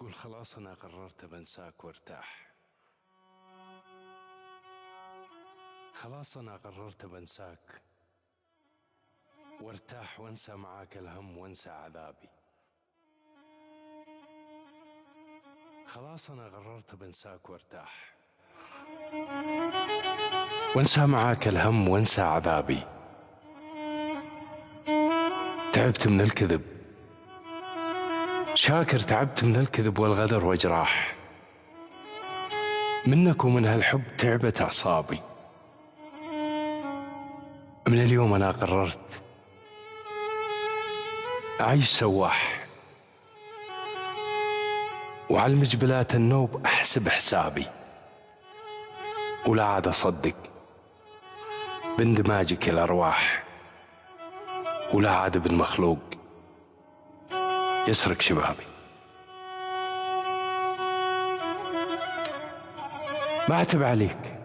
تقول خلاص أنا قررت بنساك وارتاح. خلاص أنا قررت بنساك وارتاح وانسى معاك الهم وانسى عذابي. خلاص أنا قررت بنساك وارتاح وانسى معاك الهم وانسى عذابي. تعبت من الكذب شاكر، تعبت من الكذب والغدر وجراح. منك ومن هالحب تعبت أعصابي. من اليوم أنا قررت أعيش سواح، وعلى المجبلات النوب أحسب حسابي، ولا عاد أصدق باندماجك الأرواح، ولا عاد بالمخلوق يسرق شبابي. ما أعتب عليك،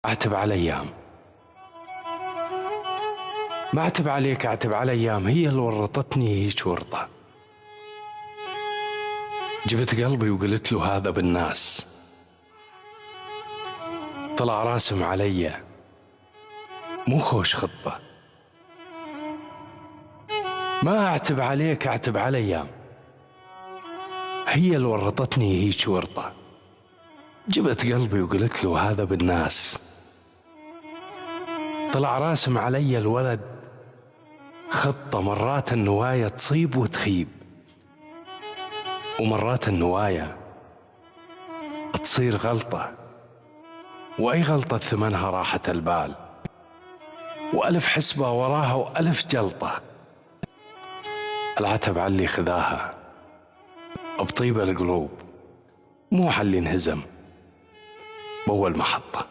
أعتب على أيام. ما أعتب عليك، أعتب على أيام هي اللي ورطتني هيج ورطة. جبت قلبي وقلت له هذا بالناس، طلع راسم علي مو خوش خطة. ما أعتب عليك، أعتب على أيام هي اللي ورطتني هيج ورطة. جبت قلبي وقلت له هذا بالناس، طلع راسم علي الولد خطة. مرات النوايا تصيب وتخيب، ومرات النوايا تصير غلطة، وأي غلطة ثمنها راحة البال، وألف حسبة وراها وألف جلطة. العتب علي خذاها بطيب القلوب، مو حل انهزم بأول محطة.